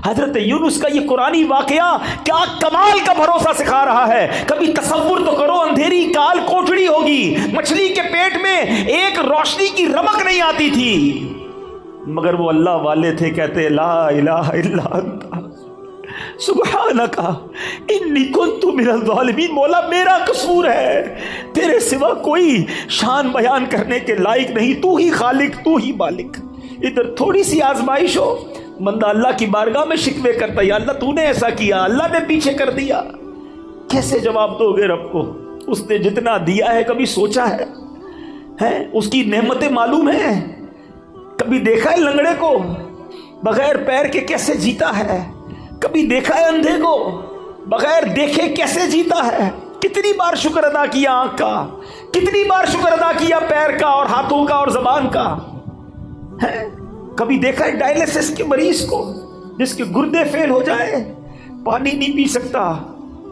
حضرت یونس کا یہ قرآنی واقعہ کیا کمال کا بھروسہ سکھا رہا ہے. کبھی تصور تو کرو اندھیری کال کوٹڑی ہوگی, مچھلی کے پیٹ میں ایک روشنی کی رمق نہیں آتی تھی, مگر وہ اللہ والے تھے, کہتے لا الہ الا انت سبحانک انی کنت من الظالمین. مولا میرا قصور ہے, تیرے سوا کوئی شان بیان کرنے کے لائق نہیں, تو ہی خالق, تو ہی مالک. ادھر تھوڑی سی آزمائش ہو, بندہ اللہ کی بارگاہ میں شکوے کرتا, یا اللہ تو نے ایسا کیا, اللہ نے پیچھے کر دیا. کیسے جواب دو گے رب کو؟ اس نے جتنا دیا ہے کبھی سوچا ہے؟ اس کی نعمتیں معلوم ہیں؟ کبھی دیکھا ہے لنگڑے کو بغیر پیر کے کیسے جیتا ہے؟ کبھی دیکھا ہے اندھے کو بغیر دیکھے کیسے جیتا ہے؟ کتنی بار شکر ادا کیا آنکھ کا, کتنی بار شکر ادا کیا پیر کا اور ہاتھوں کا اور زبان کا. کبھی دیکھا ہے ڈائلیسس کے مریض کو جس کے گردے فیل ہو جائے, پانی نہیں پی سکتا,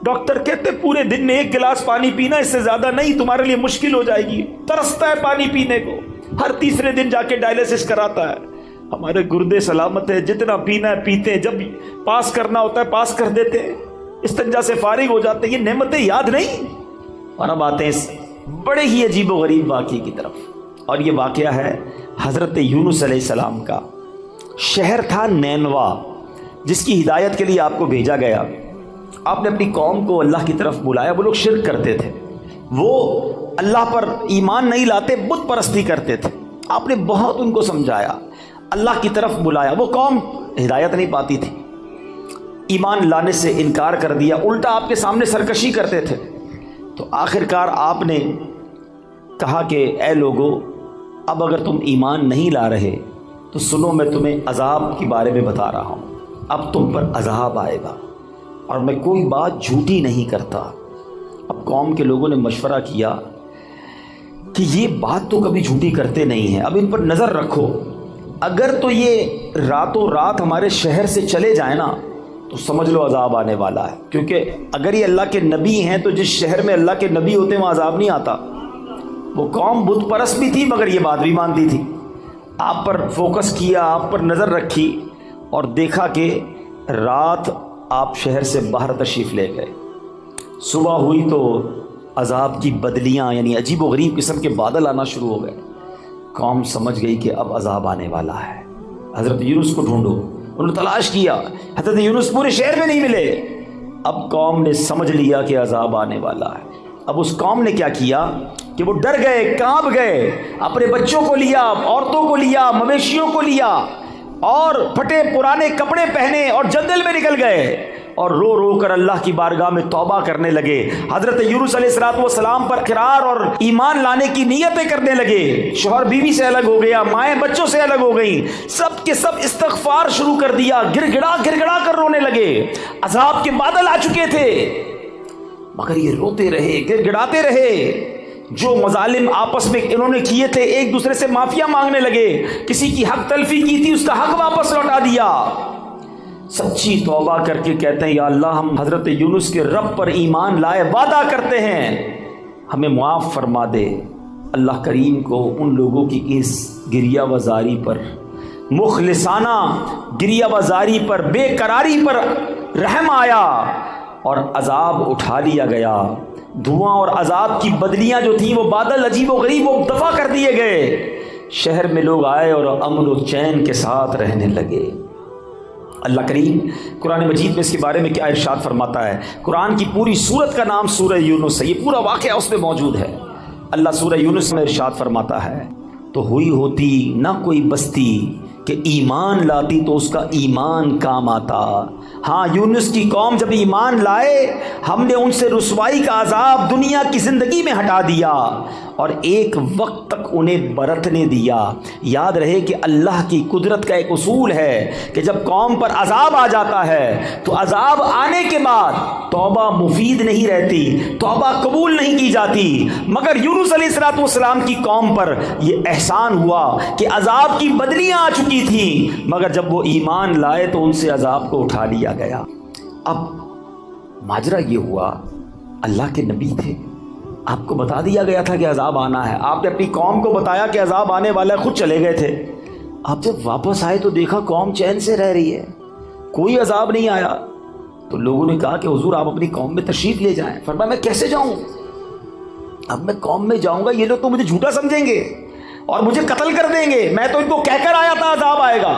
ڈاکٹر کہتے پورے دن میں 1 گلاس پانی پینا, اس سے زیادہ نہیں, تمہارے لیے مشکل ہو جائے گی. ترستا ہے پانی پینے کو, ہر تیسرے دن جا کے ڈائلیسس کراتا ہے. ہمارے گردے سلامت ہے, جتنا پینا ہے پیتے ہیں, جب پاس کرنا ہوتا ہے پاس کر دیتے ہیں, استنجا سے فارغ ہو جاتے ہیں. یہ نعمتیں یاد نہیں. اور اب آتے ہیں اس بڑے ہی عجیب و غریب واقعے کی طرف, اور یہ واقعہ ہے حضرت یونس علیہ السلام کا. شہر تھا نینوا, جس کی ہدایت کے لیے آپ کو بھیجا گیا. آپ نے اپنی قوم کو اللہ کی طرف بلایا. وہ لوگ شرک کرتے تھے, وہ اللہ پر ایمان نہیں لاتے, بت پرستی کرتے تھے. آپ نے بہت ان کو سمجھایا, اللہ کی طرف بلایا. وہ قوم ہدایت نہیں پاتی تھی, ایمان لانے سے انکار کر دیا, الٹا آپ کے سامنے سرکشی کرتے تھے. تو آخرکار آپ نے کہا کہ اے لوگو, اب اگر تم ایمان نہیں لا رہے تو سنو, میں تمہیں عذاب کے بارے میں بتا رہا ہوں. اب تم پر عذاب آئے گا, اور میں کوئی بات جھوٹی نہیں کرتا. اب قوم کے لوگوں نے مشورہ کیا کہ یہ بات تو کبھی جھوٹی کرتے نہیں ہیں, اب ان پر نظر رکھو. اگر تو یہ راتوں رات ہمارے شہر سے چلے جائیں نا تو سمجھ لو عذاب آنے والا ہے. کیونکہ اگر یہ اللہ کے نبی ہیں تو جس شہر میں اللہ کے نبی ہوتے ہیں وہاں عذاب نہیں آتا. وہ قوم بت پرست بھی تھی مگر یہ بات بھی مانتی تھی. آپ پر فوکس کیا, آپ پر نظر رکھی, اور دیکھا کہ رات آپ شہر سے باہر تشریف لے گئے. صبح ہوئی تو عذاب کی بدلیاں یعنی عجیب و غریب قسم کے بادل آنا شروع ہو گئے. قوم سمجھ گئی کہ اب عذاب آنے والا ہے. حضرت یونس کو ڈھونڈو. انہوں نے تلاش کیا, حضرت یونس پورے شہر میں نہیں ملے. اب قوم نے سمجھ لیا کہ عذاب آنے والا ہے. اب اس قوم نے کیا کیا کہ وہ ڈر گئے, کانپ گئے, اپنے بچوں کو لیا, عورتوں کو لیا, مویشیوں کو لیا, اور پھٹے پرانے کپڑے پہنے اور جنگل میں نکل گئے, اور رو رو کر اللہ کی بارگاہ میں توبہ کرنے لگے. حضرت یونس علیہ السلام پر اقرار اور ایمان لانے کی نیتیں کرنے لگے. شوہر بیوی سے الگ ہو گیا, مائیں بچوں سے الگ ہو گئیں, سب کے سب استغفار شروع کر دیا, گر گڑا کر رونے لگے. عذاب کے بادل آ چکے تھے مگر یہ روتے رہے, گر گڑاتے رہے. جو مظالم آپس میں انہوں نے کیے تھے, ایک دوسرے سے معافیا مانگنے لگے. کسی کی حق تلفی کی تھی, اس کا حق واپس لوٹا دیا. سچی توبہ کر کے کہتے ہیں یا اللہ, ہم حضرت یونس کے رب پر ایمان لائے, وعدہ کرتے ہیں ہمیں معاف فرما دے. اللہ کریم کو ان لوگوں کی اس گریہ وزاری پر, مخلصانہ گریہ وزاری پر, بے قراری پر رحم آیا اور عذاب اٹھا لیا گیا. دھواں اور عذاب کی بدلیاں جو تھیں, وہ بادل عجیب و غریب, وہ دفع کر دیے گئے. شہر میں لوگ آئے اور امن و چین کے ساتھ رہنے لگے. اللہ کریم قرآن مجید میں اس کے بارے میں کیا ارشاد فرماتا ہے. قرآن کی پوری سورت کا نام سورہ یونس ہے, یہ پورا واقعہ اس میں موجود ہے. اللہ سورہ یونس میں ارشاد فرماتا ہے, تو ہوئی ہوتی نہ کوئی بستی کہ ایمان لاتی تو اس کا ایمان کام آتا. ہاں, یونس کی قوم جب ایمان لائے, ہم نے ان سے رسوائی کا عذاب دنیا کی زندگی میں ہٹا دیا اور ایک وقت تک انہیں برتنے دیا. یاد رہے کہ اللہ کی قدرت کا ایک اصول ہے کہ جب قوم پر عذاب آ جاتا ہے تو عذاب آنے کے بعد توبہ مفید نہیں رہتی, توبہ قبول نہیں کی جاتی. مگر یونس علیہ السلام کی قوم پر یہ احسان ہوا کہ عذاب کی بدلیاں آ چکی تھیں, مگر جب وہ ایمان لائے تو ان سے عذاب کو اٹھا لیا گیا. اب ماجرا یہ ہوا, اللہ کے نبی تھے, آپ کو بتا دیا گیا تھا کہ عذاب آنا ہے. آپ نے اپنی قوم کو بتایا کہ عذاب آنے والا ہے, خود چلے گئے تھے. آپ جب واپس آئے تو دیکھا قوم چین سے رہ رہی ہے, کوئی عذاب نہیں آیا. تو لوگوں نے کہا کہ حضور آپ اپنی قوم میں تشریف لے جائیں. فرمایا میں کیسے جاؤں؟ اب میں قوم میں جاؤں گا، یہ لوگ تو مجھے جھوٹا سمجھیں گے اور مجھے قتل کر دیں گے. میں تو ان کو کہہ کر آیا تھا عذاب آئے گا.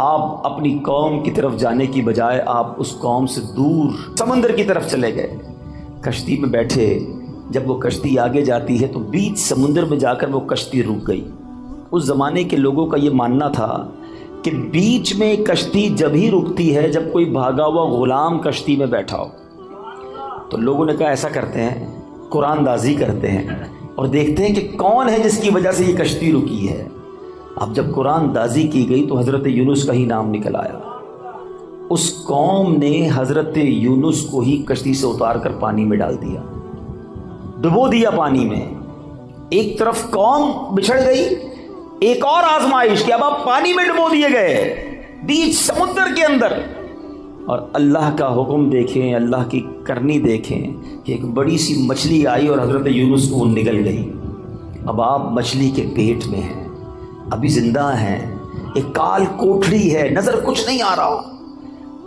آپ اپنی قوم کی طرف جانے کی بجائے آپ اس قوم سے دور سمندر کی طرف چلے گئے. کشتی میں بیٹھے. جب وہ کشتی آگے جاتی ہے تو بیچ سمندر میں جا کر وہ کشتی رک گئی. اس زمانے کے لوگوں کا یہ ماننا تھا کہ بیچ میں کشتی جب ہی رکتی ہے جب کوئی بھاگا ہوا غلام کشتی میں بیٹھا ہو. تو لوگوں نے کہا ایسا کرتے ہیں، قرآن دازی کرتے ہیں اور دیکھتے ہیں کہ کون ہے جس کی وجہ سے یہ کشتی رکی ہے. اب جب قرآن دازی کی گئی تو حضرت یونس کا ہی نام نکل آیا. اس قوم نے حضرت یونس کو ہی کشتی سے اتار کر پانی میں ڈال دیا، ڈبو دیا پانی میں. ایک طرف قوم بچھڑ گئی، ایک اور آزمائش کہ اب آپ پانی میں ڈبو دیے گئے بیچ سمندر کے اندر. اور اللہ کا حکم دیکھیں، اللہ کی کرنی دیکھیں کہ ایک بڑی سی مچھلی آئی اور حضرت یونس کو نگل گئی. اب آپ مچھلی کے پیٹ میں ہیں، ابھی زندہ ہیں، ایک کال کوٹڑی ہے، نظر کچھ نہیں آ رہا.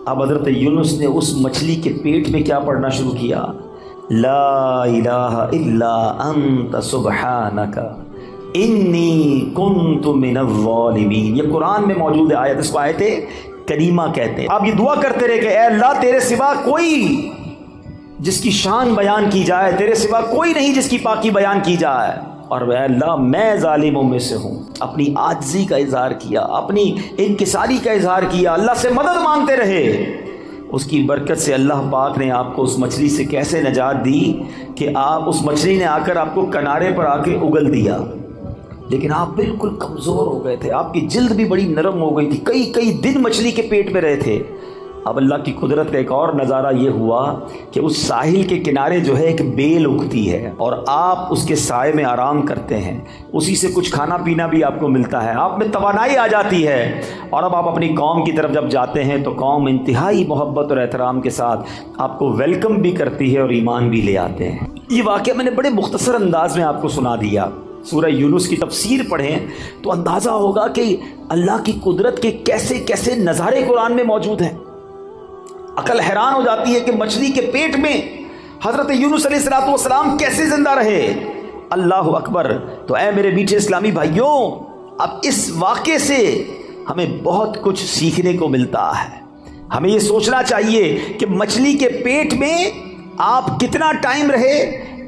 اب حضرت یونس نے اس مچھلی کے پیٹ میں کیا پڑھنا شروع کیا؟ لا الہ الا انت سبحانک انی کنت من الظالمین. یہ قرآن میں موجود ہے آیت، اس کو آیت کریمہ کہتے ہیں. آپ یہ دعا کرتے رہے کہ اے اللہ تیرے سوا کوئی جس کی شان بیان کی جائے، تیرے سوا کوئی نہیں جس کی پاکی بیان کی جائے. اور اے اللہ میں ظالموں میں سے ہوں. اپنی عاجزی کا اظہار کیا، اپنی انکساری کا اظہار کیا، اللہ سے مدد مانگتے رہے. اس کی برکت سے اللہ پاک نے آپ کو اس مچھلی سے کیسے نجات دی کہ آپ اس مچھلی نے آ کر آپ کو کنارے پر آ کے اگل دیا. لیکن آپ بالکل کمزور ہو گئے تھے، آپ کی جلد بھی بڑی نرم ہو گئی تھی، کئی دن مچھلی کے پیٹ میں رہے تھے. اب اللہ کی قدرت کا ایک اور نظارہ یہ ہوا کہ اس ساحل کے کنارے جو ہے ایک بیل اگتی ہے اور آپ اس کے سائے میں آرام کرتے ہیں، اسی سے کچھ کھانا پینا بھی آپ کو ملتا ہے، آپ میں توانائی آ جاتی ہے. اور اب آپ اپنی قوم کی طرف جب جاتے ہیں تو قوم انتہائی محبت اور احترام کے ساتھ آپ کو ویلکم بھی کرتی ہے اور ایمان بھی لے آتے ہیں. یہ واقعہ میں نے بڑے مختصر انداز میں آپ کو سنا دیا. سورہ یونس کی تفسیر پڑھیں تو اندازہ ہوگا کہ اللہ کی قدرت کے کیسے کیسے نظارے قرآن میں موجود ہیں. عقل حیران ہو جاتی ہے کہ مچھلی کے پیٹ میں حضرت یونس علیہ السلام کیسے زندہ رہے. اللہ اکبر. تو اے میرے میٹھے اسلامی بھائیوں، اب اس واقعے سے ہمیں بہت کچھ سیکھنے کو ملتا ہے. ہمیں یہ سوچنا چاہیے کہ مچھلی کے پیٹ میں آپ کتنا ٹائم رہے.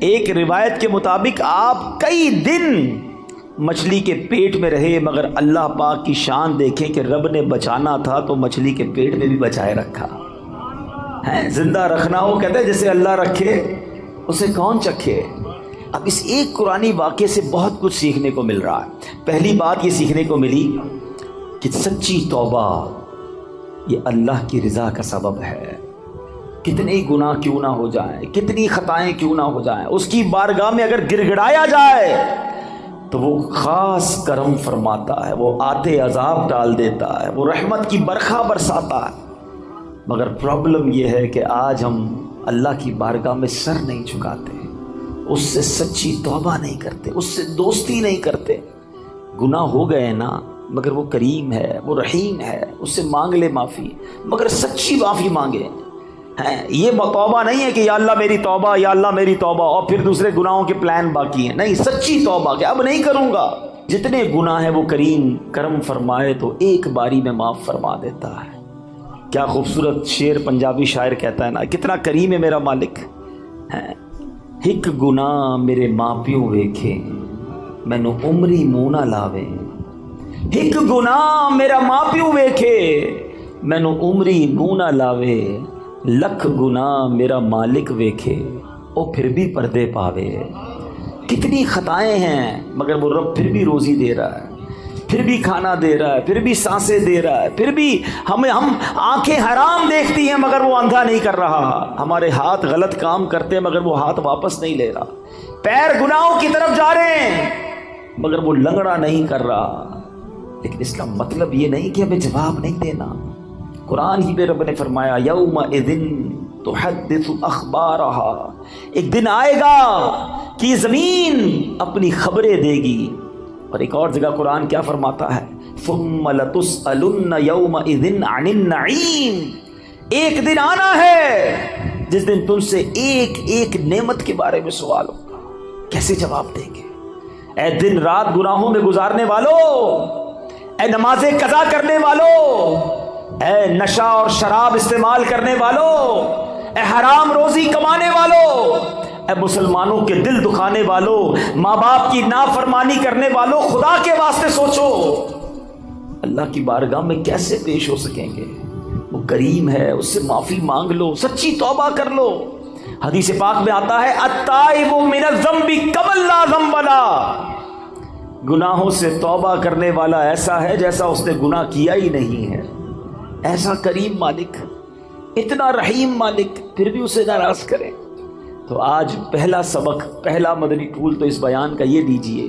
ایک روایت کے مطابق آپ کئی دن مچھلی کے پیٹ میں رہے، مگر اللہ پاک کی شان دیکھیں کہ رب نے بچانا تھا تو مچھلی کے پیٹ میں بھی بچائے رکھا ہے. زندہ رکھنا ہو کہتے ہیں جسے اللہ رکھے اسے کون چکھے. اب اس ایک قرآنی واقعے سے بہت کچھ سیکھنے کو مل رہا ہے. پہلی بات یہ سیکھنے کو ملی کہ سچی توبہ یہ اللہ کی رضا کا سبب ہے. کتنے گناہ کیوں نہ ہو جائیں، کتنی خطائیں کیوں نہ ہو جائیں، اس کی بارگاہ میں اگر گر گڑایا جائے تو وہ خاص کرم فرماتا ہے، وہ آتے عذاب ڈال دیتا ہے، وہ رحمت کی برکھا برساتا ہے. مگر پرابلم یہ ہے کہ آج ہم اللہ کی بارگاہ میں سر نہیں جھکاتے، اس سے سچی توبہ نہیں کرتے، اس سے دوستی نہیں کرتے. گناہ ہو گئے نا، مگر وہ کریم ہے، وہ رحیم ہے، اس سے مانگ لے معافی، مگر سچی معافی مانگے. یہ توبہ نہیں ہے کہ یا اللہ میری توبہ، یا اللہ میری توبہ، اور پھر دوسرے گناہوں کے پلان باقی ہیں. نہیں، سچی توبہ کہ اب نہیں کروں گا. جتنے گناہ ہیں وہ کریم کرم فرمائے تو ایک باری میں معاف فرما دیتا ہے. کیا خوبصورت شعر پنجابی شاعر کہتا ہے نا، کتنا کریم ہے میرا مالک. ایک گناہ میرے ماں پیو ویکھے مینوں عمری منہ نہ لاوے. ایک گناہ میرا ماں پیو ویکھے مینوں عمری منہ نہ لاوے. لکھ گناہ میرا مالک ویکھے او پھر بھی پردے پاوے. کتنی خطائیں ہیں مگر وہ رب پھر بھی روزی دے رہا ہے، پھر بھی کھانا دے رہا ہے، پھر بھی سانسیں دے رہا ہے، پھر بھی ہم آنکھیں حرام دیکھتی ہیں مگر وہ اندھا نہیں کر رہا. ہمارے ہاتھ غلط کام کرتے ہیں مگر وہ ہاتھ واپس نہیں لے رہا. پیر گناہوں کی طرف جا رہے ہیں مگر وہ لنگڑا نہیں کر رہا. لیکن اس کا مطلب یہ نہیں کہ ہمیں جواب نہیں دینا. قرآن ہی میں رب نے فرمایا یومئذ تحدث اخبارہا، ایک دن آئے گا کہ زمین اپنی خبریں دے گی. اور ایک اور جگہ قرآن کیا فرماتا ہے، ثم لتسألن یومئذ عن النعیم، ایک دن آنا ہے جس دن تم سے ایک ایک نعمت کے بارے میں سوال ہوگا، کیسے جواب دیں گے؟ اے دن رات گناہوں میں گزارنے والوں، اے نمازیں قضا کرنے والوں، اے نشہ اور شراب استعمال کرنے والوں، اے حرام روزی کمانے والوں، اے مسلمانوں کے دل دکھانے والوں، ماں باپ کی نافرمانی کرنے والوں، خدا کے واسطے سوچو اللہ کی بارگاہ میں کیسے پیش ہو سکیں گے؟ وہ کریم ہے، اس سے معافی مانگ لو، سچی توبہ کر لو۔ حدیث پاک میں آتا ہے التائب من الذنب کمن لا ذنب لہ، گناہوں سے توبہ کرنے والا ایسا ہے جیسا اس نے گناہ کیا ہی نہیں ہے۔ ایسا کریم مالک، اتنا رحیم مالک، پھر بھی اسے ناراض کریں۔ تو آج پہلا سبق، پہلا مدنی پھول تو اس بیان کا یہ دیجئے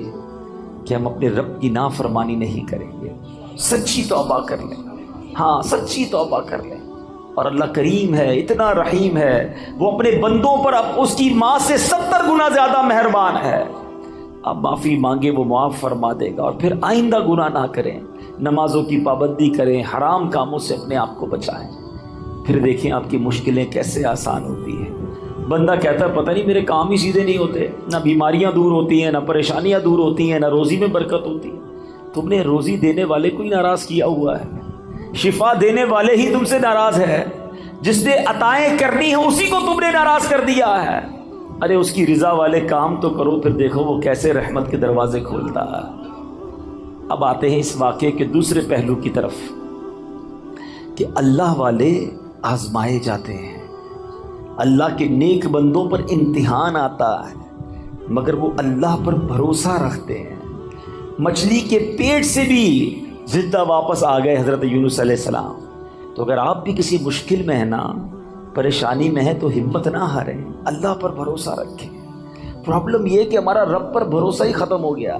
کہ ہم اپنے رب کی نافرمانی نہیں کریں گے، سچی توبہ کر لیں۔ ہاں سچی توبہ کر لیں، اور اللہ کریم ہے، اتنا رحیم ہے، وہ اپنے بندوں پر اب اس کی ماں سے 70 گنا زیادہ مہربان ہے۔ اب معافی مانگے وہ معاف فرما دے گا، اور پھر آئندہ گناہ نہ کریں، نمازوں کی پابندی کریں، حرام کاموں سے اپنے آپ کو بچائیں، پھر دیکھیں آپ کی مشکلیں کیسے آسان ہوتی ہیں۔ بندہ کہتا ہے پتہ نہیں میرے کام ہی سیدھے نہیں ہوتے، نہ بیماریاں دور ہوتی ہیں، نہ پریشانیاں دور ہوتی ہیں، نہ روزی میں برکت ہوتی ہے۔ تم نے روزی دینے والے کو ہی ناراض کیا ہوا ہے، شفا دینے والے ہی تم سے ناراض ہے، جس نے عطائیں کرنی ہیں اسی کو تم نے ناراض کر دیا ہے۔ ارے اس کی رضا والے کام تو کرو، پھر دیکھو وہ کیسے رحمت کے دروازے کھولتا ہے۔ اب آتے ہیں اس واقعے کے دوسرے پہلو کی طرف کہ اللہ والے آزمائے جاتے ہیں، اللہ کے نیک بندوں پر امتحان آتا ہے، مگر وہ اللہ پر بھروسہ رکھتے ہیں۔ مچھلی کے پیٹ سے بھی زندہ واپس آ گئے حضرت یونس علیہ السلام۔ تو اگر آپ بھی کسی مشکل میں ہیں نا، پریشانی میں ہے، تو ہمت نہ ہاریں، اللہ پر بھروسہ رکھیں۔ پرابلم یہ کہ ہمارا رب پر بھروسہ ہی ختم ہو گیا،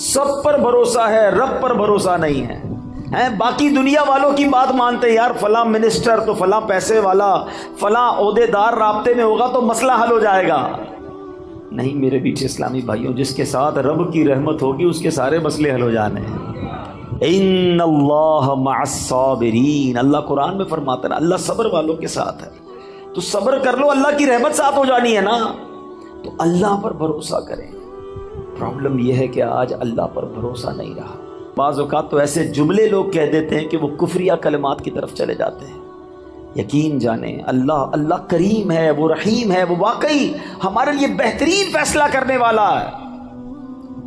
سب پر بھروسہ ہے، رب پر بھروسہ نہیں ہے۔ باقی دنیا والوں کی بات مانتے ہیں، یار فلاں منسٹر تو فلاں پیسے والا، فلاں عہدے دار رابطے میں ہوگا تو مسئلہ حل ہو جائے گا۔ نہیں میرے بیٹے اسلامی بھائیوں، جس کے ساتھ رب کی رحمت ہوگی اس کے سارے مسئلے حل ہو جانے ہیں۔ ان اللہ مع الصابرین، اللہ قرآن میں فرماتا ہے اللہ صبر والوں کے ساتھ ہے۔ تو صبر کر لو، اللہ کی رحمت ساتھ ہو جانی ہے نا، تو اللہ پر بھروسہ کریں۔ پرابلم یہ ہے کہ آج اللہ پر بھروسہ نہیں رہا۔ بعض اوقات تو ایسے جملے لوگ کہہ دیتے ہیں کہ وہ کفریہ کلمات کی طرف چلے جاتے ہیں۔ یقین جانیں اللہ کریم ہے، وہ رحیم ہے، وہ واقعی ہمارے لیے بہترین فیصلہ کرنے والا ہے،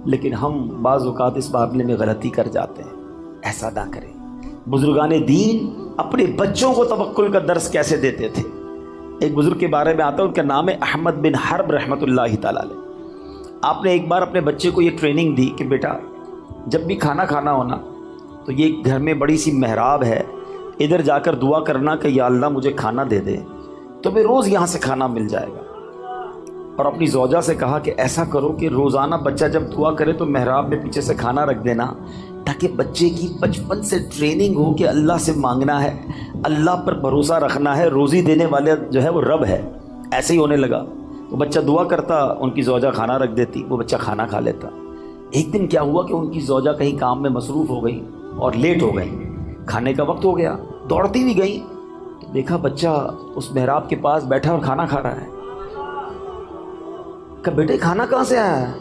لیکن ہم بعض اوقات اس معاملے میں غلطی کر جاتے ہیں۔ ایسا نہ کریں۔ بزرگان دین اپنے بچوں کو توکل کا درس کیسے دیتے تھے؟ ایک بزرگ کے بارے میں آتا ہے، ان کا نام ہے احمد بن حرب رحمۃ اللہ تعالی علیہ۔ آپ نے ایک بار اپنے بچے کو یہ ٹریننگ دی کہ بیٹا جب بھی کھانا کھانا ہونا تو یہ گھر میں بڑی سی محراب ہے، ادھر جا کر دعا کرنا کہ یا اللہ مجھے کھانا دے دے، تو میں روز یہاں سے کھانا مل جائے گا۔ اور اپنی زوجہ سے کہا کہ ایسا کرو کہ روزانہ بچہ جب دعا کرے تو محراب میں پیچھے سے کھانا رکھ دینا، تاکہ بچے کی بچپن سے ٹریننگ ہو کہ اللہ سے مانگنا ہے، اللہ پر بھروسہ رکھنا ہے، روزی دینے والے جو ہے وہ رب ہے۔ ایسے ہی ہونے لگا، تو بچہ دعا کرتا، ان کی زوجہ کھانا رکھ دیتی، وہ بچہ کھانا کھا لیتا۔ ایک دن کیا ہوا کہ ان کی زوجہ کہیں کام میں مصروف ہو گئی اور لیٹ ہو گئی، کھانے کا وقت ہو گیا، دوڑتی بھی گئی تو دیکھا بچہ اس محراب کے پاس بیٹھا اور کھانا کھا رہا ہے۔ کہ بیٹے کھانا کہاں سے آیا ہے؟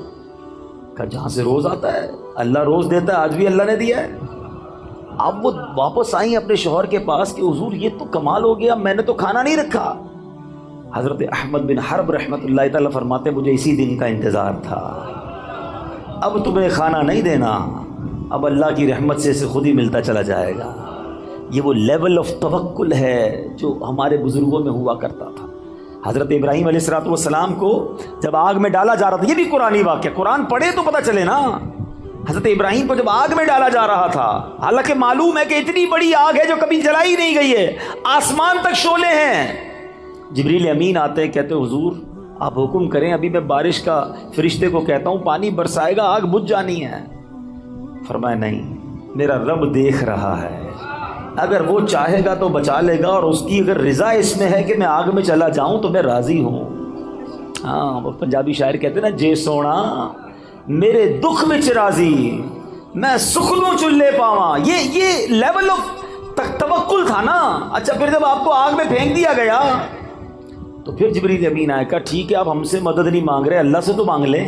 کہ جہاں سے روز آتا ہے، اللہ روز دیتا ہے، آج بھی اللہ نے دیا ہے۔ اب وہ واپس آئیں اپنے شوہر کے پاس کہ حضور یہ تو کمال ہو گیا، میں نے تو کھانا نہیں رکھا۔ حضرت احمد بن حرب رحمۃ اللہ تعالیٰ فرماتے مجھے اسی دن کا انتظار تھا، اب تمہیں کھانا نہیں دینا، اب اللہ کی رحمت سے اسے خود ہی ملتا چلا جائے گا۔ یہ وہ لیول آف توکل ہے جو ہمارے بزرگوں میں ہوا کرتا تھا۔ حضرت ابراہیم علیہ السلام کو جب آگ میں ڈالا جا رہا تھا، یہ بھی قرآنی واقعہ، قرآن پڑھے تو پتہ چلے نا، حضرت ابراہیم کو جب آگ میں ڈالا جا رہا تھا، حالانکہ معلوم ہے کہ اتنی بڑی آگ ہے جو کبھی جلائی نہیں گئی ہے، آسمان تک شعلے ہیں۔ جبریل امین آتے ہیں، کہتے حضور آپ حکم کریں، ابھی میں بارش کا فرشتے کو کہتا ہوں پانی برسائے گا، آگ بجھ جانی ہے۔ فرمایا نہیں، میرا رب دیکھ رہا ہے، اگر وہ چاہے گا تو بچا لے گا، اور اس کی اگر رضا اس میں ہے کہ میں آگ میں چلا جاؤں تو میں راضی ہوں۔ ہاں وہ پنجابی شاعر کہتے ہیں نا، جے سونا میرے دکھ وچ راضی، میں سکھلوں چلے پاواں، یہ لیول آف توکل تھا نا۔ اچھا پھر جب آپ کو آگ میں پھینک دیا گیا تو پھر جبریل امین آئے، کہا ٹھیک ہے آپ ہم سے مدد نہیں مانگ رہے، اللہ سے تو مانگ لیں،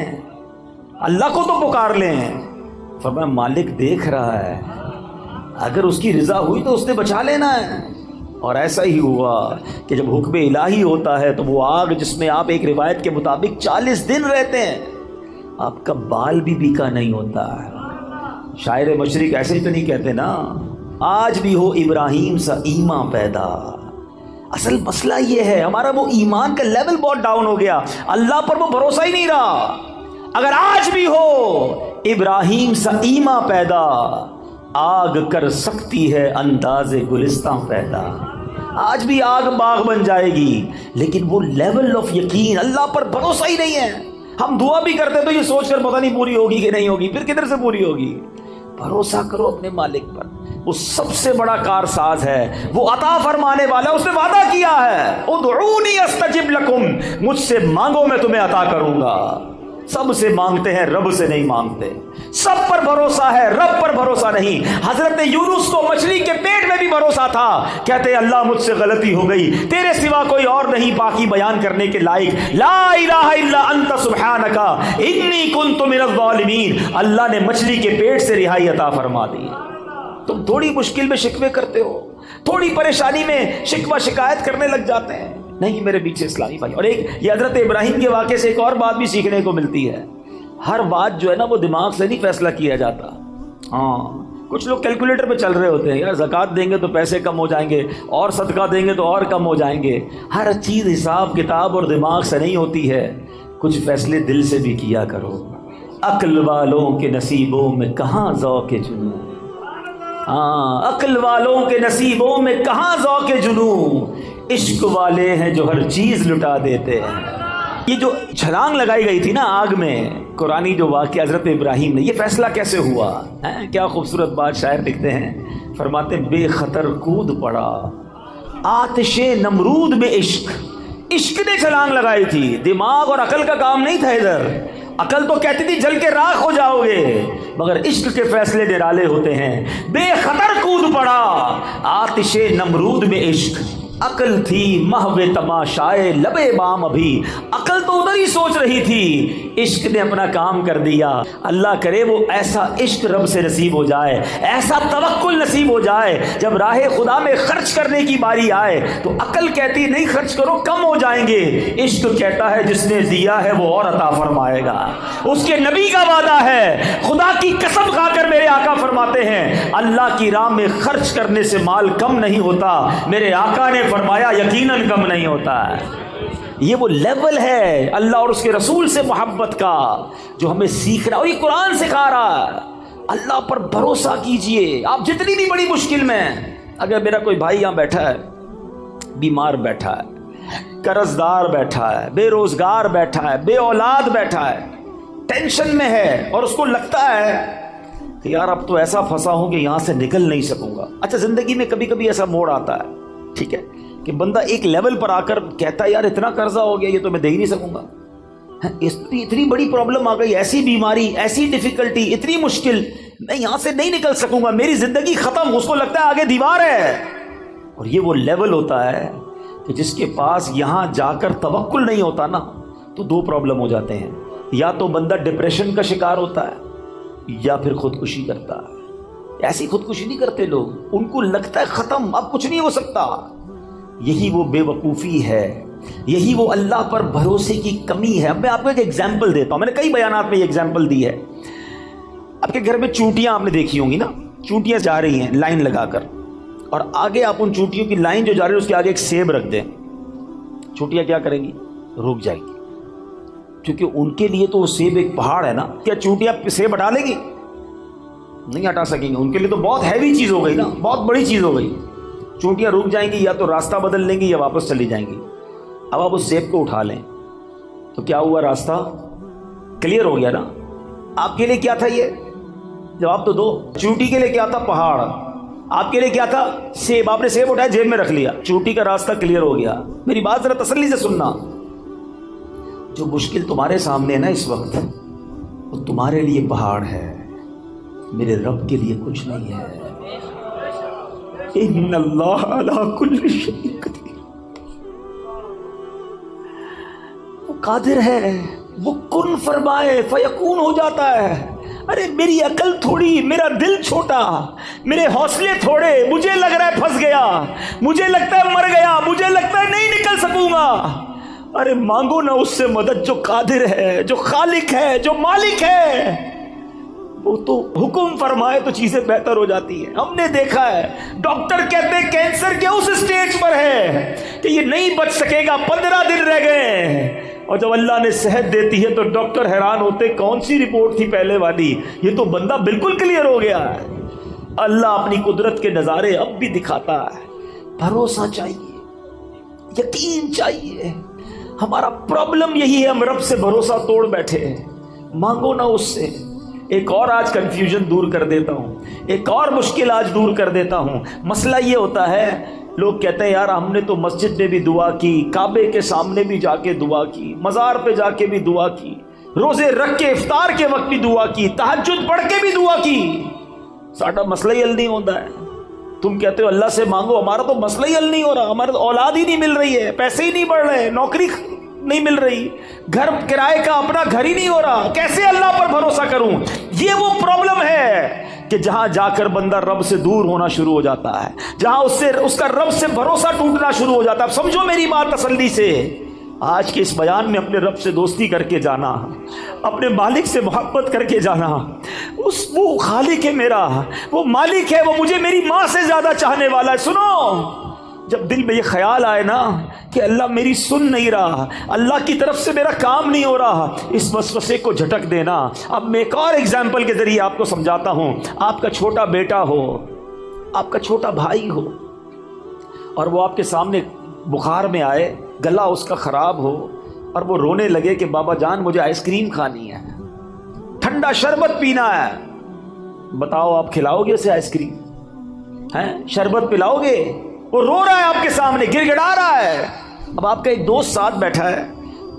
اللہ کو تو پکار لیں۔ فرمایا مالک دیکھ رہا ہے، اگر اس کی رضا ہوئی تو اس نے بچا لینا ہے۔ اور ایسا ہی ہوا کہ جب حکم الہی ہوتا ہے تو وہ آگ جس میں آپ ایک روایت کے مطابق 40 دن رہتے ہیں، آپ کا بال بھی بیکا نہیں ہوتا ہے۔ شاعر مشرق ایسے ہی تو نہیں کہتے نا، آج بھی ہو ابراہیم سا ایمان پیدا۔ اصل مسئلہ یہ ہے ہمارا وہ ایمان کا لیول بہت ڈاؤن ہو گیا، اللہ پر وہ بھروسہ ہی نہیں رہا۔ اگر آج بھی ہو ابراہیم سا ایمان پیدا، آگ کر سکتی ہے انداز گلستان پیدا۔ آج بھی آگ باغ بن جائے گی، لیکن وہ لیول آف یقین، اللہ پر بھروسہ ہی نہیں ہے۔ ہم دعا بھی کرتے تو یہ سوچ کر پتہ نہیں پوری ہوگی کہ نہیں ہوگی، پھر کدھر سے پوری ہوگی۔ بھروسہ کرو اپنے مالک پر، وہ سب سے بڑا کارساز ہے، وہ عطا فرمانے والا، اس نے وعدہ کیا ہے ادعونی استجب لکم، مجھ سے مانگو میں تمہیں عطا کروں گا۔ سب سے مانگتے ہیں، رب سے نہیں مانگتے۔ سب پر بھروسہ ہے، رب پر بھروسہ نہیں۔ حضرت یونس کو مچھلی کے پیٹ میں بھی بھروسہ تھا، کہتے اللہ مجھ سے غلطی ہو گئی، تیرے سوا کوئی اور نہیں پاکی بیان کرنے کے لائق، لا الہ الا انت سبحانک انی کنت من الظالمین۔ اللہ نے مچھلی کے پیٹ سے رہائی عطا فرما دی۔ تم تھوڑی مشکل میں شکوے کرتے ہو، تھوڑی پریشانی میں شکوہ شکایت کرنے لگ جاتے ہیں۔ نہیں میرے پیچھے اسلامی بھائی، اور ایک یہ حضرت ابراہیم کے واقعے سے ایک اور بات بھی سیکھنے کو ملتی ہے، ہر بات جو ہے نا وہ دماغ سے نہیں فیصلہ کیا جاتا۔ ہاں کچھ لوگ کیلکولیٹر پہ چل رہے ہوتے ہیں، یار زکوٰۃ دیں گے تو پیسے کم ہو جائیں گے، اور صدقہ دیں گے تو اور کم ہو جائیں گے۔ ہر چیز حساب کتاب اور دماغ سے نہیں ہوتی ہے، کچھ فیصلے دل سے بھی کیا کرو۔ عقل والوں کے نصیبوں میں کہاں ذوق جنوں، ہاں عقل والوں کے نصیبوں میں کہاں ذوق جنوں، عشق والے ہیں جو ہر چیز لٹا دیتے ہیں۔ یہ جو چھلانگ لگائی گئی تھی نا آگ میں، قرآنی جو واقعہ حضرت ابراہیم نے، یہ فیصلہ کیسے ہوا ہے؟ کیا خوبصورت بات شاعر لکھتے ہیں، فرماتے بے خطر کود پڑا آتش نمرود میں عشق۔ عشق نے چھلانگ لگائی تھی، دماغ اور عقل کا کام نہیں تھا ادھر۔ عقل تو کہتی تھی جل کے راکھ ہو جاؤ گے، مگر عشق کے فیصلے نرالے ہوتے ہیں۔ بے خطر کود پڑا آتش نمرود میں عشق، عقل تھی محو تماشائے لبے بام ابھی۔ عقل تو ادھر ہی سوچ رہی تھی، عشق نے اپنا کام کر دیا۔ اللہ کرے وہ ایسا عشق رب سے نصیب ہو جائے، ایسا توکل نصیب ہو جائے، جب راہ خدا میں خرچ کرنے کی باری آئے تو عقل کہتی نہیں خرچ کرو کم ہو جائیں گے، عشق کہتا ہے جس نے دیا ہے وہ اور عطا فرمائے گا۔ اس کے نبی کا وعدہ ہے، خدا کی قسم کھا کر میرے آقا فرماتے ہیں اللہ کی راہ میں خرچ کرنے سے مال کم نہیں ہوتا، میرے آقا نے فرمایا یقیناً کم نہیں ہوتا ہے۔ یہ وہ لیول ہے اللہ اور اس کے رسول سے محبت کا جو ہمیں سیکھ رہا ہے، اور یہ قرآن سکھا رہا ہے۔ اللہ پر بھروسہ کیجئے، آپ جتنی بھی بڑی مشکل میں ہیں۔ اگر میرا کوئی بھائی یہاں بیٹھا ہے، بیمار بیٹھا ہے، قرض دار بیٹھا ہے، بے روزگار بیٹھا ہے، بے اولاد بیٹھا ہے، ٹینشن میں ہے، اور اس کو لگتا ہے کہ یار اب تو ایسا پھنسا ہوں کہ یہاں سے نکل نہیں سکوں گا۔ اچھا زندگی میں کبھی کبھی ایسا موڑ آتا ہے، ٹھیک ہے، کہ بندہ ایک لیول پر آ کر کہتا ہے یار اتنا قرضہ ہو گیا یہ تو میں دے ہی نہیں سکوں گا، اتنی بڑی پرابلم آ گئی، ایسی بیماری، ایسی ڈیفیکلٹی، اتنی مشکل، میں یہاں سے نہیں نکل سکوں گا، میری زندگی ختم۔ اس کو لگتا ہے آگے دیوار ہے، اور یہ وہ لیول ہوتا ہے کہ جس کے پاس یہاں جا کر توکل نہیں ہوتا نا تو دو پرابلم ہو جاتے ہیں، یا تو بندہ ڈپریشن کا شکار ہوتا ہے یا پھر خودکشی کرتا ہے۔ ایسی خودکشی نہیں کرتے لوگ، ان کو لگتا ہے ختم، اب کچھ نہیں ہو سکتا۔ یہی وہ بے وقوفی ہے، یہی وہ اللہ پر بھروسے کی کمی ہے۔ اب میں آپ کو ایک ایگزامپل دیتا ہوں، میں نے کئی بیانات میں یہ ایگزامپل دی ہے۔ آپ کے گھر میں چونٹیاں آپ نے دیکھی ہوں گی نا، چونٹیاں جا رہی ہیں لائن لگا کر، اور آگے آپ ان چونٹیوں کی لائن جو جا رہی ہے اس کے آگے ایک سیب رکھ دیں، چونٹیاں کیا کریں گی؟ رک جائیں گی، کیونکہ ان کے لیے تو وہ سیب ایک پہاڑ ہے نا۔ کیا چونٹیاں سیب ہٹا لیں گی؟ نہیں ہٹا سکیں گے، ان کے لیے تو بہت ہیوی چیز ہو گئی نا، بہت بڑی چیز ہو گئی۔ چونٹیاں رک جائیں گی، یا تو راستہ بدل لیں گی یا واپس چلی جائیں گی۔ اب آپ اس سیب کو اٹھا لیں تو کیا ہوا؟ راستہ کلیئر ہو گیا نا۔ آپ کے لیے کیا تھا یہ؟ جواب تو دو۔ چونٹی کے لیے کیا تھا؟ پہاڑ۔ آپ کے لیے کیا تھا؟ سیب۔ آپ نے سیب اٹھایا جیب میں رکھ لیا، چونٹی کا راستہ کلیئر ہو گیا۔ میری بات ذرا تسلی سے سننا، جو مشکل تمہارے سامنے ہے نا اس وقت، وہ تمہارے لیے پہاڑ ہے۔ میرے رب کے لیے کچھ نہیں ہے. ان اللہ علی کل شیء قدیر. وہ قادر ہے، وہ کن فرمائے فیکون ہو جاتا ہے. ارے میری عقل تھوڑی، میرا دل چھوٹا، میرے حوصلے تھوڑے، مجھے لگ رہا ہے پھنس گیا، مجھے لگتا ہے مر گیا، مجھے لگتا ہے نہیں نکل سکوں گا. ارے مانگو نا اس سے مدد جو قادر ہے، جو خالق ہے، جو مالک ہے. وہ تو حکم فرمائے تو چیزیں بہتر ہو جاتی ہیں. ہم نے دیکھا ہے ڈاکٹر کہتے ہیں کینسر کے اس سٹیج پر ہے کہ یہ نہیں بچ سکے گا، 15 دن رہ گئے، اور جب اللہ نے صحت دیتی ہے تو ڈاکٹر حیران ہوتے کون سی رپورٹ تھی پہلے والی، یہ تو بندہ بالکل کلیئر ہو گیا ہے. اللہ اپنی قدرت کے نظارے اب بھی دکھاتا ہے. بھروسہ چاہیے، یقین چاہیے. ہمارا پرابلم یہی ہے، ہم رب سے بھروسہ توڑ بیٹھے ہیں. مانگو نا اس سے. ایک اور آج کنفیوژن دور کر دیتا ہوں، ایک اور مشکل آج دور کر دیتا ہوں. مسئلہ یہ ہوتا ہے، لوگ کہتے ہیں یار ہم نے تو مسجد میں بھی دعا کی، کعبے کے سامنے بھی جا کے دعا کی، مزار پہ جا کے بھی دعا کی، روزے رکھ کے افطار کے وقت بھی دعا کی، تہجد پڑھ کے بھی دعا کی، ساڈا مسئلہ ہی حل نہیں ہوتا ہے. تم کہتے ہو اللہ سے مانگو، ہمارا تو مسئلہ ہی حل نہیں ہو رہا، ہمارا اولاد ہی نہیں مل رہی ہے، پیسے ہی نہیں بڑھ رہے، نوکری نہیں مل رہی، گھر کرائے کا اپنا گھر ہی نہیں ہو رہا، کیسے اللہ پر بھروسہ کروں؟ یہ وہ پرابلم ہے کہ جہاں جا کر بندہ رب سے دور ہونا شروع ہو جاتا ہے، جہاں اس کا رب سے بھروسہ ٹوٹنا شروع ہو جاتا ہے. سمجھو میری بات تسلی سے، آج کے اس بیان میں اپنے رب سے دوستی کر کے جانا، اپنے مالک سے محبت کر کے جانا. وہ خالق ہے میرا، وہ مالک ہے، وہ مجھے میری ماں سے زیادہ چاہنے والا ہے. سنو، جب دل میں یہ خیال آئے نا کہ اللہ میری سن نہیں رہا، اللہ کی طرف سے میرا کام نہیں ہو رہا، اس وسوسے کو جھٹک دینا. اب میں ایک اور ایگزامپل کے ذریعے آپ کو سمجھاتا ہوں. آپ کا چھوٹا بیٹا ہو، آپ کا چھوٹا بھائی ہو، اور وہ آپ کے سامنے بخار میں آئے، گلا اس کا خراب ہو، اور وہ رونے لگے کہ بابا جان مجھے آئس کریم کھانی ہے، ٹھنڈا شربت پینا ہے. بتاؤ آپ کھلاؤ گے اسے آئس کریم؟ شربت پلاؤ گے؟ وہ رو رہا ہے آپ کے سامنے، گر گڑا رہا ہے. اب آپ کا ایک دوست ساتھ بیٹھا ہے،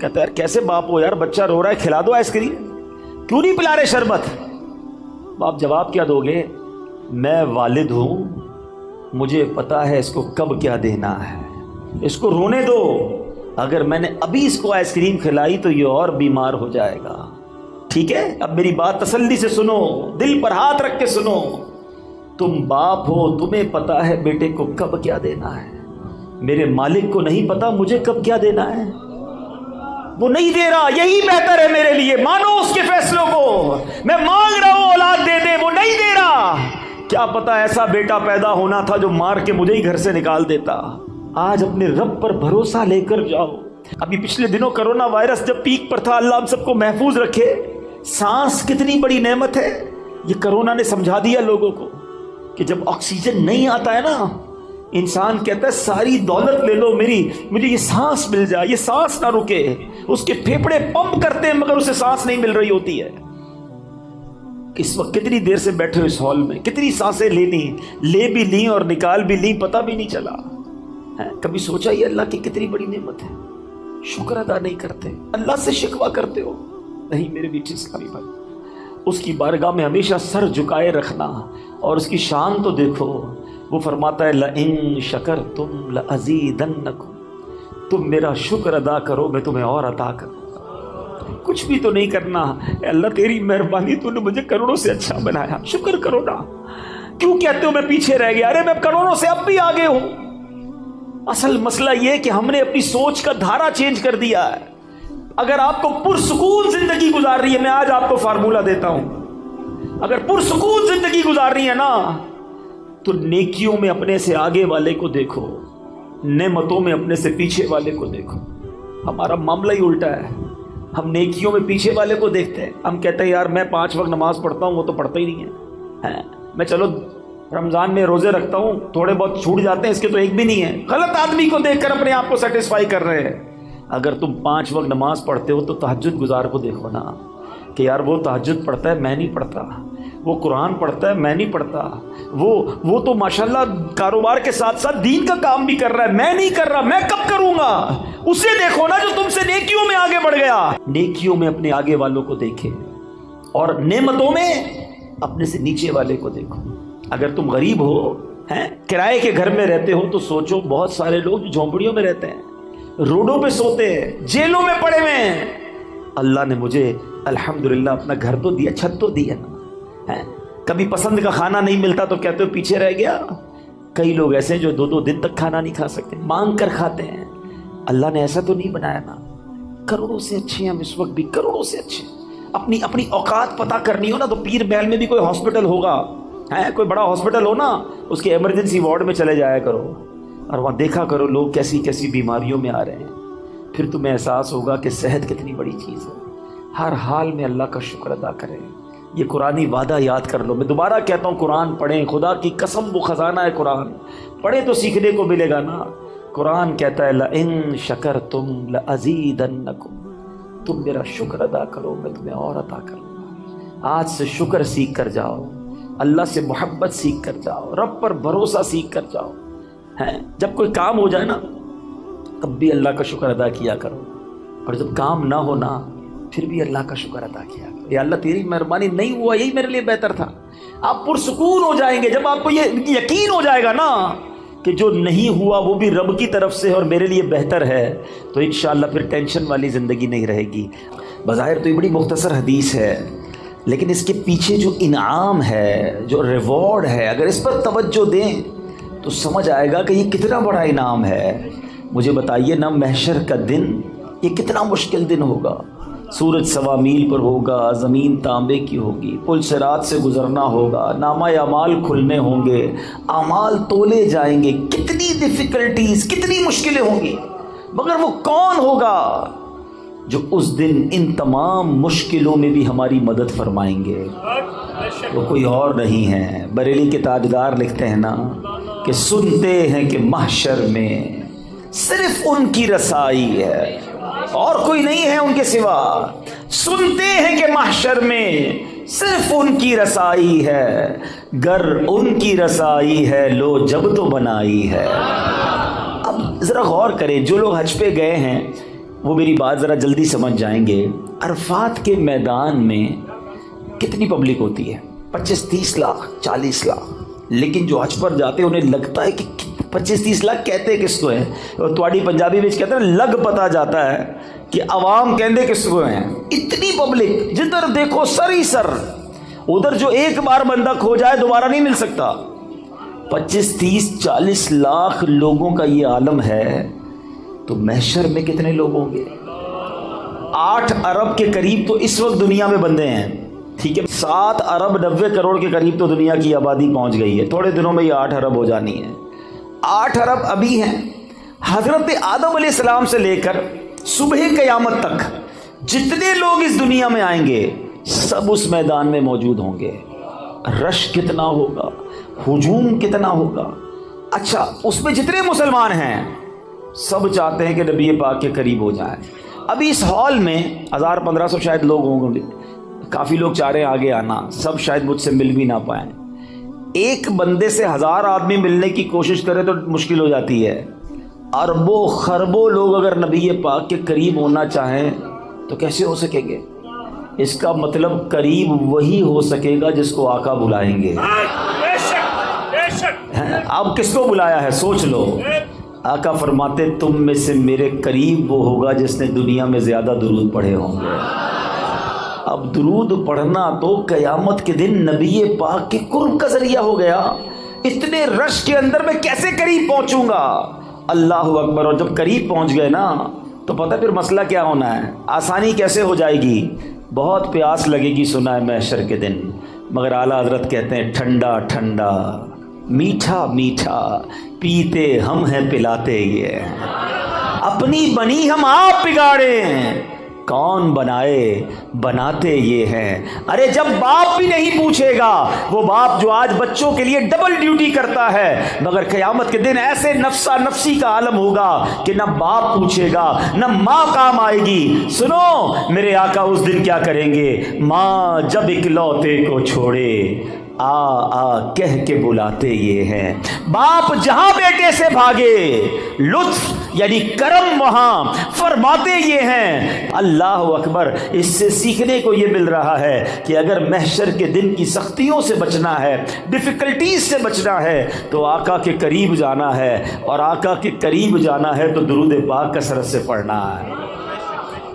کہتا ہے یار کیسے باپ ہو یار، بچہ رو رہا ہے، کھلا دو آئس کریم، کیوں نہیں پلا رہے شربت؟ آپ جواب کیا دو گے؟ میں والد ہوں، مجھے پتا ہے اس کو کب کیا دینا ہے، اس کو رونے دو. اگر میں نے ابھی اس کو آئس کریم کھلائی تو یہ اور بیمار ہو جائے گا. ٹھیک ہے، اب میری بات تسلی سے سنو، دل پر ہاتھ رکھ کے سنو. تم باپ ہو، تمہیں پتا ہے بیٹے کو کب کیا دینا ہے. میرے مالک کو نہیں پتا مجھے کب کیا دینا ہے. وہ نہیں دے رہا، یہی بہتر ہے میرے لیے. مانو اس کے فیصلوں کو. میں مانگ رہا ہوں اولاد دے دے، وہ نہیں دے رہا. کیا پتا ایسا بیٹا پیدا ہونا تھا جو مار کے مجھے ہی گھر سے نکال دیتا. آج اپنے رب پر بھروسہ لے کر جاؤ. ابھی پچھلے دنوں کرونا وائرس جب پیک پر تھا، اللہ ہم سب کو محفوظ رکھے. سانس کتنی بڑی نعمت ہے، یہ کرونا نے سمجھا دیا لوگوں کو کہ جب آکسیجن نہیں آتا ہے نا، انسان کہتا ہے ساری دولت لے لو میری، مجھے یہ سانس مل جائے، یہ سانس نہ رکے. اس کے پھیپھڑے پمپ کرتے ہیں مگر اسے سانس نہیں مل رہی ہوتی ہے. اس وقت کتنی دیر سے بیٹھے ہو اس ہال میں، کتنی سانسیں لینی، لے بھی لیں اور نکال بھی لیں، پتہ بھی نہیں چلا. کبھی سوچا یہ اللہ کی کتنی بڑی نعمت ہے؟ شکر ادا نہیں کرتے، اللہ سے شکوہ کرتے ہو. نہیں میرے بیٹے اسلامی بھائی، اس کی بارگاہ میں ہمیشہ سر جھکائے رکھنا، اور اس کی شان تو دیکھو. وہ فرماتا ہے لَإِن شَكَرْتُمْ لَأَزِيدَنَّكُمْ، تم میرا شکر ادا کرو میں تمہیں اور عطا کروں. کچھ بھی تو نہیں کرنا، اے اللہ تیری مہربانی، تو نے مجھے کروڑوں سے اچھا بنایا، شکر کرو نا. کیوں کہتے ہو میں پیچھے رہ گیا؟ ارے میں کروڑوں سے اب بھی آگے ہوں. اصل مسئلہ یہ کہ ہم نے اپنی سوچ کا دھارا چینج کر دیا ہے. اگر آپ کو پرسکون زندگی گزار رہی ہے، میں آج آپ کو فارمولہ دیتا ہوں، اگر پرسکون زندگی گزار رہی ہے نا، تو نیکیوں میں اپنے سے آگے والے کو دیکھو، نعمتوں میں اپنے سے پیچھے والے کو دیکھو. ہمارا معاملہ ہی الٹا ہے، ہم نیکیوں میں پیچھے والے کو دیکھتے ہیں. ہم کہتے ہیں یار میں 5 وقت نماز پڑھتا ہوں، وہ تو پڑھتا ہی نہیں ہے. میں چلو رمضان میں روزے رکھتا ہوں، تھوڑے بہت چھوٹ جاتے ہیں، اس کے تو ایک بھی نہیں ہے. غلط آدمی کو دیکھ کر اپنے آپ کو سیٹسفائی کر رہے ہیں. اگر تم 5 وقت نماز پڑھتے ہو تو تہجد گزار کو دیکھو نا کہ یار وہ تہجد پڑھتا ہے، میں نہیں پڑھتا. وہ قرآن پڑھتا ہے، میں نہیں پڑھتا. وہ تو ماشاءاللہ کاروبار کے ساتھ ساتھ دین کا کام بھی کر رہا ہے، میں نہیں کر رہا. میں کب کروں گا؟ اسے دیکھو نا جو تم سے نیکیوں میں آگے بڑھ گیا. نیکیوں میں اپنے آگے والوں کو دیکھے، اور نعمتوں میں اپنے سے نیچے والے کو دیکھو. اگر تم غریب ہو ہیں, کرائے کے گھر میں رہتے ہو, تو سوچو بہت سارے لوگ جو جھونپڑیوں میں رہتے ہیں, روڈوں پہ سوتے ہیں, جیلوں میں پڑے ہوئے ہیں. اللہ نے مجھے الحمدللہ اپنا گھر تو دیا, چھت تو دی ہے نا. کبھی پسند کا کھانا نہیں ملتا تو کہتے ہو پیچھے رہ گیا. کئی لوگ ایسے ہیں جو 2 دن تک کھانا نہیں کھا سکتے, مانگ کر کھاتے ہیں. اللہ نے ایسا تو نہیں بنایا نا. کروڑوں سے اچھے ہم اس وقت بھی, کروڑوں سے اچھے. اپنی اوقات پتہ کرنی ہو نا تو پیر محل میں بھی کوئی ہاسپٹل ہوگا, کوئی بڑا ہاسپٹل ہو نا, اس کے ایمرجنسی وارڈ میں چلے جایا کرو اور وہاں دیکھا کرو لوگ کیسی کیسی بیماریوں میں آ رہے ہیں. پھر تمہیں احساس ہوگا کہ صحت کتنی بڑی چیز ہے. ہر حال میں اللہ کا شکر ادا کریں. یہ قرآنی وعدہ یاد کر لو. میں دوبارہ کہتا ہوں, قرآن پڑھیں, خدا کی قسم وہ خزانہ ہے قرآن. پڑھیں تو سیکھنے کو ملے گا نا. قرآن کہتا ہے لَإِن شَكَرْتُمْ لَأَزِيدَنَّكُمْ, تم میرا شکر ادا کرو میں تمہیں اور عطا کروں گا. آج سے شکر سیکھ کر جاؤ, اللہ سے محبت سیکھ کر جاؤ, رب پر بھروسہ سیکھ کر جاؤ. جب کوئی کام ہو جائے نا تب بھی اللہ کا شکر ادا کیا کرو, اور جب کام نہ ہونا پھر بھی اللہ کا شکر ادا کیا کرو. یا اللہ تیری مہربانی, نہیں ہوا یہی میرے لیے بہتر تھا. آپ پرسکون ہو جائیں گے جب آپ کو یہ یقین ہو جائے گا نا کہ جو نہیں ہوا وہ بھی رب کی طرف سے اور میرے لیے بہتر ہے, تو انشاءاللہ پھر ٹینشن والی زندگی نہیں رہے گی. بظاہر تو یہ بڑی مختصر حدیث ہے, لیکن اس کے پیچھے جو انعام ہے, جو ریوارڈ ہے, اگر اس پر توجہ دیں تو سمجھ آئے گا کہ یہ کتنا بڑا انعام ہے. مجھے بتائیے نا, محشر کا دن یہ کتنا مشکل دن ہوگا. سورج 1.25 میل پر ہوگا, زمین تانبے کی ہوگی, پل صراط سے گزرنا ہوگا, نامہ اعمال کھلنے ہوں گے, اعمال تولے جائیں گے, کتنی ڈیفیکلٹیز, کتنی مشکلیں ہوں گی. مگر وہ کون ہوگا جو اس دن ان تمام مشکلوں میں بھی ہماری مدد فرمائیں گے؟ وہ کوئی اور نہیں ہے. بریلی کے تاجدار لکھتے ہیں نا کہ سنتے ہیں کہ محشر میں صرف ان کی رسائی ہے, اور کوئی نہیں ہے ان کے سوا. سنتے ہیں کہ محشر میں صرف ان کی رسائی ہے, گر ان کی رسائی ہے لو جب تو بنائی ہے. اب ذرا غور کریں, جو لوگ حج پہ گئے ہیں وہ میری بات ذرا جلدی سمجھ جائیں گے. عرفات کے میدان میں کتنی پبلک ہوتی ہے؟ 25-30 لاکھ, 40 لاکھ. لیکن جو حج پر جاتے ہیں انہیں لگتا ہے کہ 25-30 لاکھ کہتے کس کو ہیں, اور تواڈی پنجابی میں کہتے ہیں لگ پتا جاتا ہے کہ عوام کہندے کس کو ہیں. اتنی پبلک, جدھر دیکھو سر ہی سر. ادھر جو ایک بار بندہ کھو جائے دوبارہ نہیں مل سکتا. 25-30-40 لاکھ لوگوں کا یہ عالم ہے, تو محشر میں کتنے لوگ ہوں گے؟ 8 ارب کے قریب تو اس وقت دنیا میں بندے ہیں, ٹھیک ہے. 7 ارب 90 کروڑ کے قریب تو دنیا کی آبادی پہنچ گئی ہے. تھوڑے دنوں میں یہ 8 ارب ہو جانی ہے. 8 ارب ابھی ہیں. حضرت آدم علیہ السلام سے لے کر صبح قیامت تک جتنے لوگ اس دنیا میں آئیں گے سب اس میدان میں موجود ہوں گے. رش کتنا ہوگا, ہجوم کتنا ہوگا. اچھا, اس میں جتنے مسلمان ہیں سب چاہتے ہیں کہ نبی پاک کے قریب ہو جائیں. ابھی اس ہال میں 1000-1500 شاید لوگ ہوں گے. کافی لوگ چاہ رہے ہیں آگے آنا, سب شاید مجھ سے مل بھی نہ پائیں. ایک بندے سے 1000 آدمی ملنے کی کوشش کرے تو مشکل ہو جاتی ہے. اربوں خربوں لوگ اگر نبی پاک کے قریب ہونا چاہیں تو کیسے ہو سکیں گے؟ اس کا مطلب قریب وہی ہو سکے گا جس کو آقا بلائیں گے. اب کس کو بلایا ہے سوچ لو. آقا فرماتے تم میں سے میرے قریب وہ ہوگا جس نے دنیا میں زیادہ درود پڑھے ہوں گے. اب درود پڑھنا تو قیامت کے دن نبی پاک کے قرب کا ذریعہ ہو گیا. اتنے رش کے اندر میں کیسے قریب پہنچوں گا؟ اللہ اکبر. اور جب قریب پہنچ گئے نا تو پتہ پھر مسئلہ کیا ہونا ہے, آسانی کیسے ہو جائے گی. بہت پیاس لگے گی سنا ہے محشر کے دن, مگر اعلیٰ حضرت کہتے ہیں ٹھنڈا ٹھنڈا میٹھا میٹھا پیتے ہم ہیں پلاتے یہ, اپنی بنی ہم آپ بگاڑیں کون بنائے بناتے یہ ہیں. ارے جب باپ بھی نہیں پوچھے گا, وہ باپ جو آج بچوں کے لیے ڈبل ڈیوٹی کرتا ہے, مگر قیامت کے دن ایسے نفسا نفسی کا عالم ہوگا کہ نہ باپ پوچھے گا نہ ماں کام آئے گی. سنو میرے آقا اس دن کیا کریں گے, ماں جب اکلوتے کو چھوڑے آ کہہ کے بلاتے یہ ہیں، باپ جہاں بیٹے سے بھاگے لطف یعنی کرم وہاں فرماتے یہ ہیں۔ اللہ اکبر، اس سے سیکھنے کو یہ مل رہا ہے کہ اگر محشر کے دن کی سختیوں سے بچنا ہے، ڈیفیکلٹیز سے بچنا ہے، تو آقا کے قریب جانا ہے، اور آقا کے قریب جانا ہے تو درود پاک کثرت سے پڑھنا ہے۔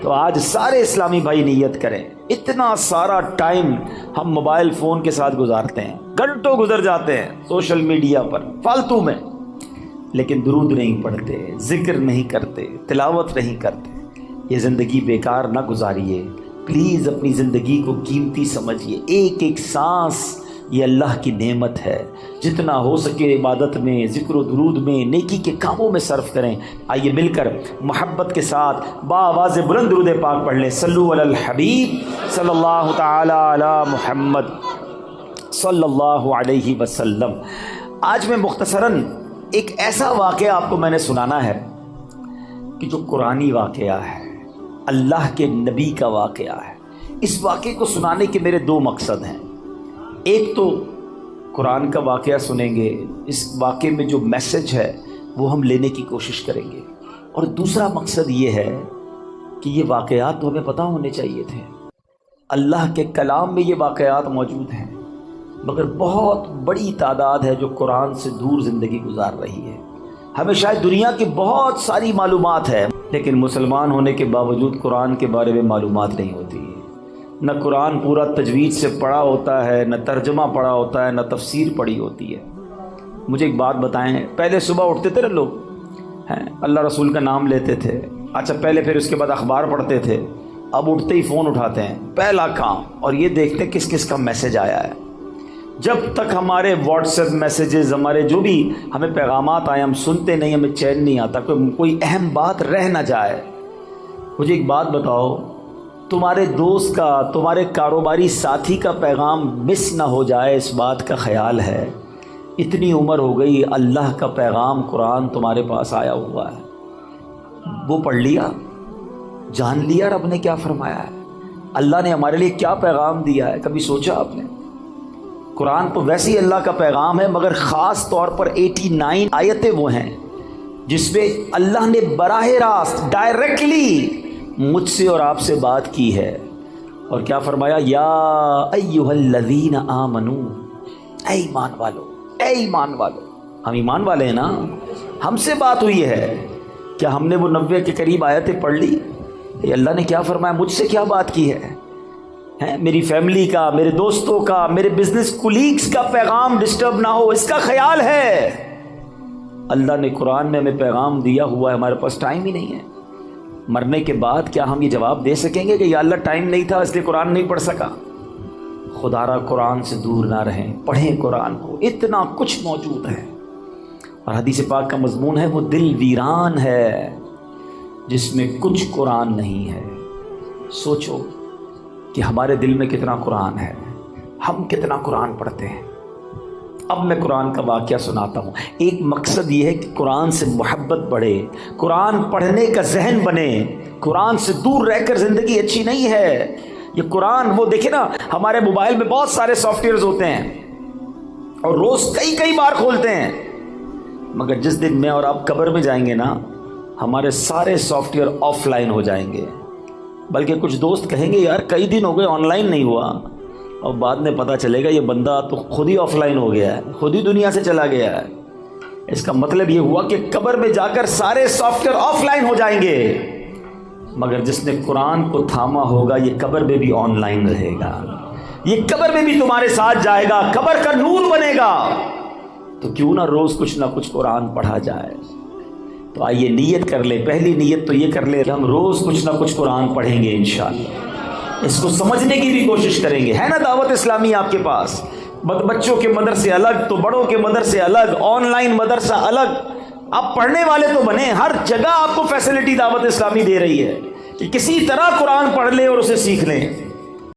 تو آج سارے اسلامی بھائی نیت کریں، اتنا سارا ٹائم ہم موبائل فون کے ساتھ گزارتے ہیں، گھنٹوں گزر جاتے ہیں سوشل میڈیا پر فالتو میں، لیکن درود نہیں پڑھتے، ذکر نہیں کرتے، تلاوت نہیں کرتے۔ یہ زندگی بیکار نہ گزاریے، پلیز اپنی زندگی کو قیمتی سمجھیے۔ ایک ایک سانس یہ اللہ کی نعمت ہے، جتنا ہو سکے عبادت میں، ذکر و درود میں، نیکی کے کاموں میں صرف کریں۔ آئیے مل کر محبت کے ساتھ بآواز بلند درود پاک پڑھ لیں۔ صلو علی الحبیب صلی اللہ تعالی علی محمد صلی اللہ علیہ وسلم۔ آج میں مختصراً ایک ایسا واقعہ آپ کو میں نے سنانا ہے کہ جو قرآنی واقعہ ہے، اللہ کے نبی کا واقعہ ہے۔ اس واقعے کو سنانے کے میرے دو مقصد ہیں۔ ایک تو قرآن کا واقعہ سنیں گے، اس واقعے میں جو میسج ہے وہ ہم لینے کی کوشش کریں گے، اور دوسرا مقصد یہ ہے کہ یہ واقعات تو ہمیں پتہ ہونے چاہیے تھے۔ اللہ کے کلام میں یہ واقعات موجود ہیں، مگر بہت بڑی تعداد ہے جو قرآن سے دور زندگی گزار رہی ہے۔ ہمیں شاید دنیا کی بہت ساری معلومات ہے، لیکن مسلمان ہونے کے باوجود قرآن کے بارے میں معلومات نہیں ہوتی ہے۔ نہ قرآن پورا تجوید سے پڑھا ہوتا ہے، نہ ترجمہ پڑھا ہوتا ہے، نہ تفسیر پڑھی ہوتی ہے۔ مجھے ایک بات بتائیں، پہلے صبح اٹھتے تھے نا لوگ، اللہ رسول کا نام لیتے تھے، اچھا پہلے پھر اس کے بعد اخبار پڑھتے تھے، اب اٹھتے ہی فون اٹھاتے ہیں پہلا کام، اور یہ دیکھتے ہیں کس کس کا میسج آیا ہے۔ جب تک ہمارے واٹس ایپ میسیجز، ہمارے جو بھی ہمیں پیغامات آئے، ہم سنتے نہیں، ہمیں چین نہیں آتا، کوئی اہم بات رہ نہ جائے۔ مجھے ایک بات بتاؤ، تمہارے دوست کا، تمہارے کاروباری ساتھی کا پیغام مس نہ ہو جائے، اس بات کا خیال ہے؟ اتنی عمر ہو گئی، اللہ کا پیغام قرآن تمہارے پاس آیا ہوا ہے، وہ پڑھ لیا، جان لیا رب نے کیا فرمایا ہے، اللہ نے ہمارے لیے کیا پیغام دیا ہے؟ کبھی سوچا آپ نے؟ قرآن تو ویسے ہی اللہ کا پیغام ہے، مگر خاص طور پر 89 آیتیں وہ ہیں جس میں اللہ نے براہ راست ڈائریکٹلی مجھ سے اور آپ سے بات کی ہے، اور کیا فرمایا؟ یا ایھا الذین آمنو، اے ایمان والو، اے ایمان والو۔ ہم ایمان والے ہیں نا، ہم سے بات ہوئی ہے، کیا ہم نے وہ 90 کے قریب آیتیں پڑھ لی؟ اللہ نے کیا فرمایا، مجھ سے کیا بات کی ہے؟ میری فیملی کا، میرے دوستوں کا، میرے بزنس کولیگز کا پیغام ڈسٹرب نہ ہو، اس کا خیال ہے۔ اللہ نے قرآن میں ہمیں پیغام دیا ہوا ہے، ہمارے پاس ٹائم ہی نہیں ہے۔ مرنے کے بعد کیا ہم یہ جواب دے سکیں گے کہ یا اللہ ٹائم نہیں تھا اس لیے قرآن نہیں پڑھ سکا؟ خدا را قرآن سے دور نہ رہیں، پڑھیں قرآن کو، اتنا کچھ موجود ہے۔ اور حدیث پاک کا مضمون ہے وہ دل ویران ہے جس میں کچھ قرآن نہیں ہے۔ سوچو کہ ہمارے دل میں کتنا قرآن ہے، ہم کتنا قرآن پڑھتے ہیں۔ اب میں قرآن کا واقعہ سناتا ہوں۔ ایک مقصد یہ ہے کہ قرآن سے محبت بڑھے، قرآن پڑھنے کا ذہن بنے۔ قرآن سے دور رہ کر زندگی اچھی نہیں ہے۔ یہ قرآن، وہ دیکھیں نا، ہمارے موبائل میں بہت سارے سافٹ ویئرز ہوتے ہیں اور روز کئی بار کھولتے ہیں، مگر جس دن میں اور آپ قبر میں جائیں گے نا، ہمارے سارے سافٹ ویئر آف لائن ہو جائیں گے۔ بلکہ کچھ دوست کہیں گے یار کئی دن ہو گئے آن لائن نہیں ہوا، اور بعد میں پتہ چلے گا یہ بندہ تو خود ہی آف لائن ہو گیا ہے، خود ہی دنیا سے چلا گیا ہے۔ اس کا مطلب یہ ہوا کہ قبر میں جا کر سارے سافٹ ویئر آف لائن ہو جائیں گے، مگر جس نے قرآن کو تھاما ہوگا یہ قبر میں بھی آن لائن رہے گا، یہ قبر میں بھی تمہارے ساتھ جائے گا، قبر کا نور بنے گا۔ تو کیوں نہ روز کچھ نہ کچھ قرآن پڑھا جائے۔ تو آئیے نیت کر لیں، پہلی نیت تو یہ کر لیں کہ ہم روز کچھ نہ کچھ قرآن پڑھیں گے انشاءاللہ، اس کو سمجھنے کی بھی کوشش کریں گے۔ ہے نا دعوت اسلامی آپ کے پاس، بچوں کے مدرسے الگ تو بڑوں کے مدرسے الگ، آن لائن مدرسہ الگ، آپ پڑھنے والے تو بنیں۔ ہر جگہ آپ کو فیسلٹی دعوت اسلامی دے رہی ہے کہ کسی طرح قرآن پڑھ لیں اور اسے سیکھ لیں۔